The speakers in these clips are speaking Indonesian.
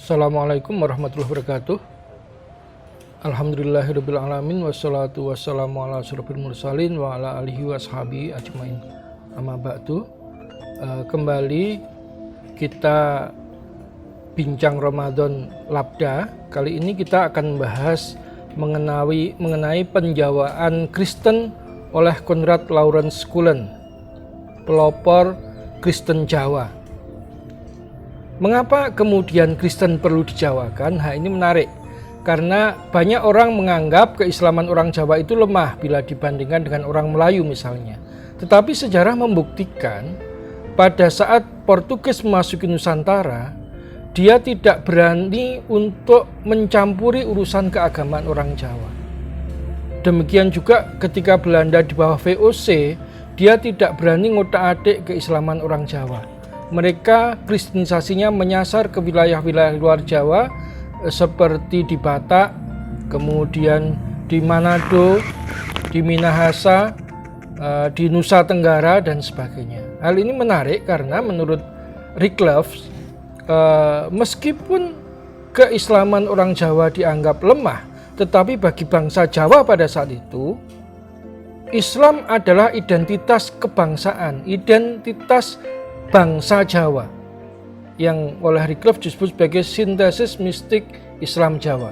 Assalamualaikum warahmatullahi wabarakatuh. Alhamdulillahirrabbilalamin. Wassalatu wassalamu ala asyrofil mursalin wa ala alihi wa ashabihi ajmain. Amma ba'du. Kembali kita bincang Ramadan Labda. Kali ini kita akan membahas mengenai penjawaan Kristen oleh Konrad Lorenz Cullen, pelopor Kristen Jawa. Mengapa kemudian Kristen perlu dijawakan? Ini menarik, karena banyak orang menganggap keislaman orang Jawa itu lemah bila dibandingkan dengan orang Melayu misalnya. Tetapi sejarah membuktikan pada saat Portugis memasuki Nusantara, dia tidak berani untuk mencampuri urusan keagamaan orang Jawa. Demikian juga ketika Belanda di bawah VOC, dia tidak berani ngotak-atik keislaman orang Jawa. Mereka kristenisasinya menyasar ke wilayah-wilayah luar Jawa seperti di Batak, kemudian di Manado, di Minahasa, di Nusa Tenggara dan sebagainya. Hal ini menarik karena menurut Wycliffe, meskipun keislaman orang Jawa dianggap lemah, tetapi bagi bangsa Jawa pada saat itu, Islam adalah identitas kebangsaan, identitas bangsa Jawa, yang oleh Wycliffe disebut sebagai sintesis mistik Islam Jawa,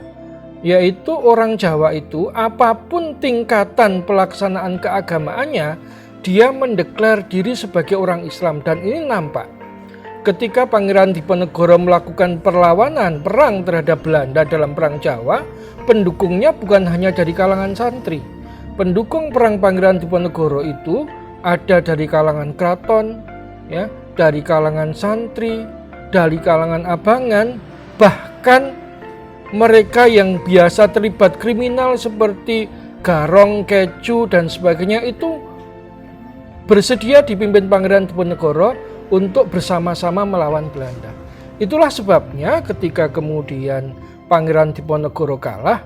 yaitu orang Jawa itu apapun tingkatan pelaksanaan keagamaannya, dia mendeklar diri sebagai orang Islam. Dan ini nampak ketika Pangeran Diponegoro melakukan perlawanan perang terhadap Belanda dalam Perang Jawa, pendukungnya bukan hanya dari kalangan santri. Pendukung perang Pangeran Diponegoro itu ada dari kalangan keraton, ya, dari kalangan santri, dari kalangan abangan, bahkan mereka yang biasa terlibat kriminal seperti garong, kecu dan sebagainya itu bersedia dipimpin Pangeran Diponegoro untuk bersama-sama melawan Belanda. Itulah sebabnya ketika kemudian Pangeran Diponegoro kalah,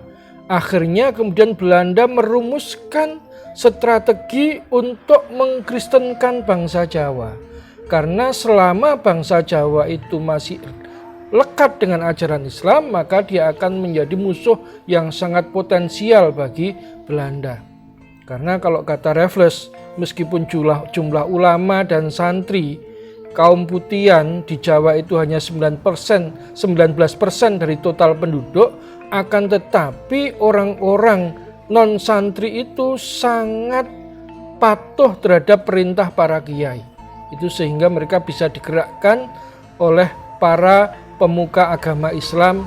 akhirnya kemudian Belanda merumuskan strategi untuk mengkristenkan bangsa Jawa. Karena selama bangsa Jawa itu masih lekat dengan ajaran Islam, maka dia akan menjadi musuh yang sangat potensial bagi Belanda. Karena kalau kata Raffles, meskipun jumlah ulama dan santri kaum putihan di Jawa itu hanya 19% dari total penduduk, akan tetapi orang-orang non-santri itu sangat patuh terhadap perintah para kiai. Itu sehingga mereka bisa digerakkan oleh para pemuka agama Islam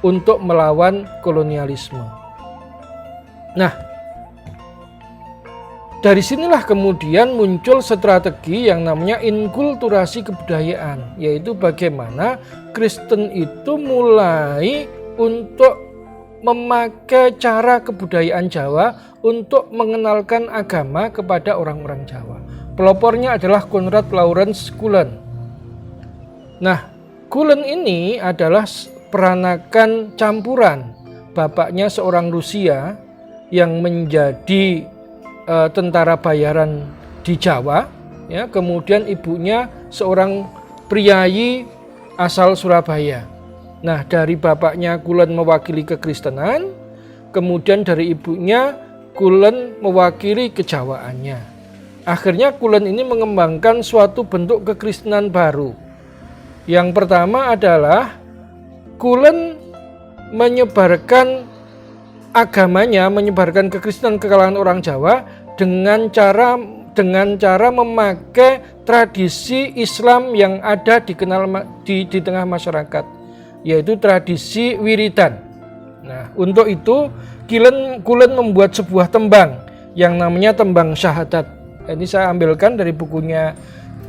untuk melawan kolonialisme. Nah, dari sinilah kemudian muncul strategi yang namanya inkulturasi kebudayaan, yaitu bagaimana Kristen itu mulai untuk memakai cara kebudayaan Jawa untuk mengenalkan agama kepada orang-orang Jawa. Pelopornya adalah Konrad Lorenz Cullen. Nah, Cullen ini adalah peranakan campuran. Bapaknya seorang Rusia yang menjadi tentara bayaran di Jawa, ya, kemudian ibunya seorang priayi asal Surabaya. Nah, dari bapaknya Cullen mewakili kekristenan, kemudian dari ibunya Cullen mewakili kejawaannya. Akhirnya Cullen ini mengembangkan suatu bentuk kekristenan baru. Yang pertama adalah Cullen menyebarkan agamanya, menyebarkan kekristenan ke kalangan orang Jawa dengan cara memakai tradisi Islam yang ada di tengah masyarakat, yaitu tradisi wiridan. Nah, untuk itu Cullen membuat sebuah tembang yang namanya tembang syahadat. Ini saya ambilkan dari bukunya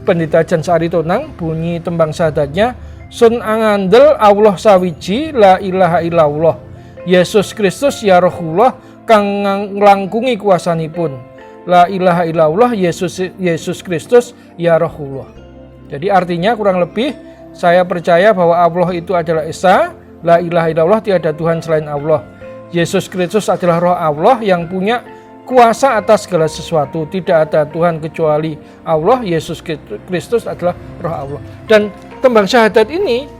Pendeta Jan Saritonang, bunyi tembang syahadatnya. Sun angandel Allah sawiji, la ilaha illallah, Yesus Kristus ya Rohullah kang nglangkungi kuasanipun, la ilaha illallah, Yesus Kristus ya Rohullah. Jadi artinya kurang lebih, saya percaya bahwa Allah itu adalah Esa, la ilaha illallah, tiada Tuhan selain Allah, Yesus Kristus adalah Roh Allah yang punya kuasa atas segala sesuatu, tidak ada Tuhan kecuali Allah, Yesus Kristus adalah Roh Allah. Dan tembang syahadat ini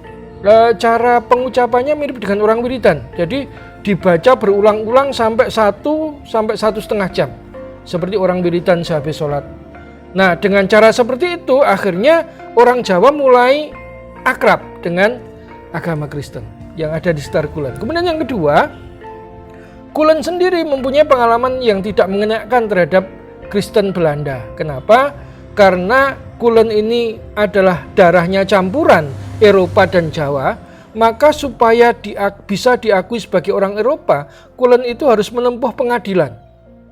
cara pengucapannya mirip dengan orang wiridan. Jadi dibaca berulang-ulang sampai 1 sampai 1,5 jam. Seperti orang wiridan sehabis sholat. Nah, dengan cara seperti itu akhirnya orang Jawa mulai akrab dengan agama Kristen yang ada di sekitar Kulon. Kemudian yang kedua, Kulon sendiri mempunyai pengalaman yang tidak mengenakan terhadap Kristen Belanda. Kenapa? Karena Kulon ini adalah darahnya campuran Eropa dan Jawa, maka supaya bisa diakui sebagai orang Eropa, Kulon itu harus menempuh pengadilan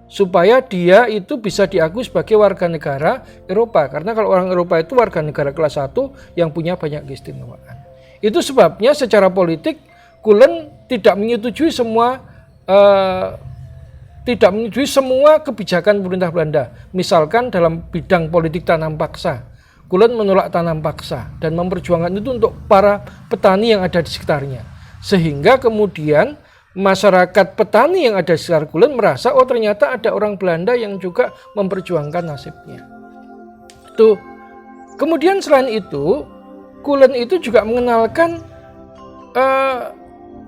supaya dia itu bisa diakui sebagai warga negara Eropa. Karena kalau orang Eropa itu warga negara kelas 1 yang punya banyak keistimewaan. Itu sebabnya secara politik Kulon tidak menyetujui semua kebijakan pemerintah Belanda. Misalkan dalam bidang politik tanam paksa, Kulon menolak tanam paksa dan memperjuangkan itu untuk para petani yang ada di sekitarnya. Sehingga kemudian masyarakat petani yang ada di sekitar Kulon merasa, oh ternyata ada orang Belanda yang juga memperjuangkan nasibnya. Tuh. Kemudian selain itu, Kulon itu juga mengenalkan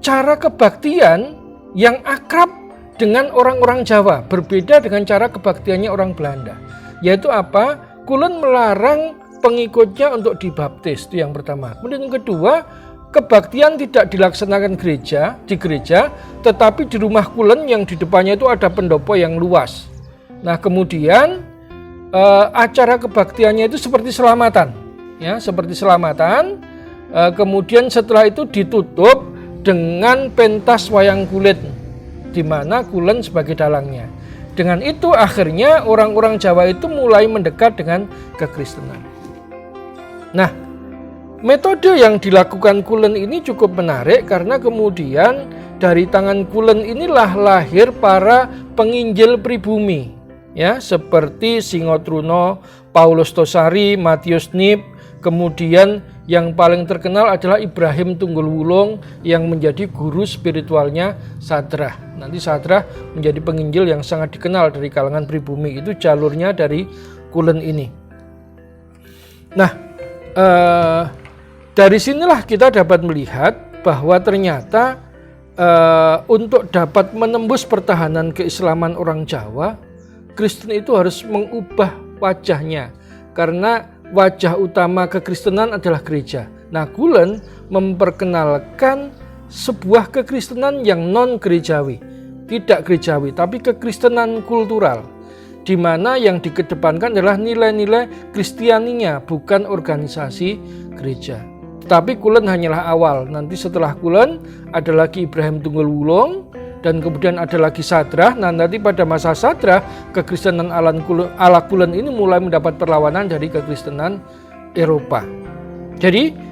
cara kebaktian yang akrab dengan orang-orang Jawa, berbeda dengan cara kebaktiannya orang Belanda. Yaitu apa? Kulon melarang pengikutnya untuk dibaptis, itu yang pertama. Kemudian yang kedua, kebaktian tidak dilaksanakan di gereja, tetapi di rumah Kulon yang di depannya itu ada pendopo yang luas. Nah, kemudian acara kebaktiannya itu seperti selamatan, ya, seperti selamatan. Kemudian setelah itu ditutup dengan pentas wayang kulit, di mana Kulon sebagai dalangnya. Dengan itu akhirnya orang-orang Jawa itu mulai mendekat dengan kekristenan. Nah, metode yang dilakukan Kulon ini cukup menarik karena kemudian dari tangan Kulon inilah lahir para penginjil pribumi, ya, seperti Singotruno, Paulus Tosari, Matius Nip, kemudian yang paling terkenal adalah Ibrahim Tunggul Wulung yang menjadi guru spiritualnya Sadrah. Nanti Sadrah menjadi penginjil yang sangat dikenal dari kalangan pribumi, itu jalurnya dari Kulon ini. Nah, dari sinilah kita dapat melihat bahwa ternyata untuk dapat menembus pertahanan keislaman orang Jawa, Kristen itu harus mengubah wajahnya, karena wajah utama kekristenan adalah gereja. Nah, Kulon memperkenalkan sebuah kekristenan yang non-gerejawi, tidak gerejawi, tapi kekristenan kultural, di mana yang dikedepankan adalah nilai-nilai Kristianinya, bukan organisasi gereja. Tapi Kulon hanyalah awal. Nanti setelah Kulon ada lagi Ibrahim Tunggul Wulung, dan kemudian ada lagi Sadrah. Nah, nanti pada masa Sadrah, kekristenan ala Kulon ini mulai mendapat perlawanan dari kekristenan Eropa. Jadi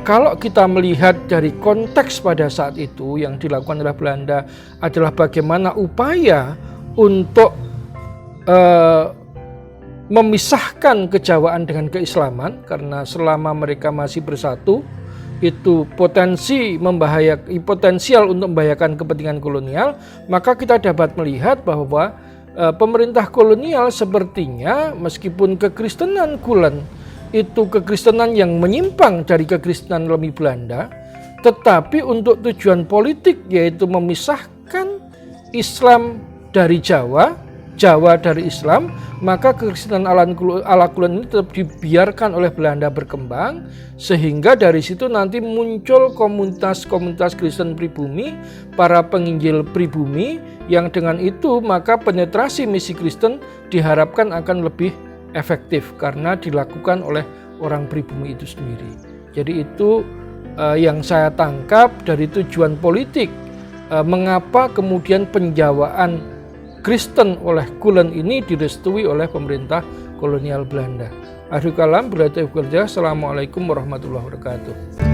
kalau kita melihat dari konteks pada saat itu yang dilakukan oleh Belanda adalah bagaimana upaya untuk memisahkan kejawaan dengan keislaman, karena selama mereka masih bersatu itu potensial untuk membahayakan kepentingan kolonial, maka kita dapat melihat bahwa pemerintah kolonial sepertinya meskipun kekristenan Kulon itu kekristenan yang menyimpang dari kekristenan Lemi Belanda, tetapi untuk tujuan politik yaitu memisahkan Islam dari Jawa, Jawa dari Islam, maka kekristenan ala Kulon ini tetap dibiarkan oleh Belanda berkembang, sehingga dari situ nanti muncul komunitas-komunitas Kristen pribumi, para penginjil pribumi, yang dengan itu maka penetrasi misi Kristen diharapkan akan lebih efektif karena dilakukan oleh orang pribumi itu sendiri. Jadi itu yang saya tangkap dari tujuan politik, mengapa kemudian penjawaan Kristen oleh Kulon ini direstui oleh pemerintah kolonial Belanda. Akhirul kalam, berarti bekerja. Assalamualaikum warahmatullahi wabarakatuh.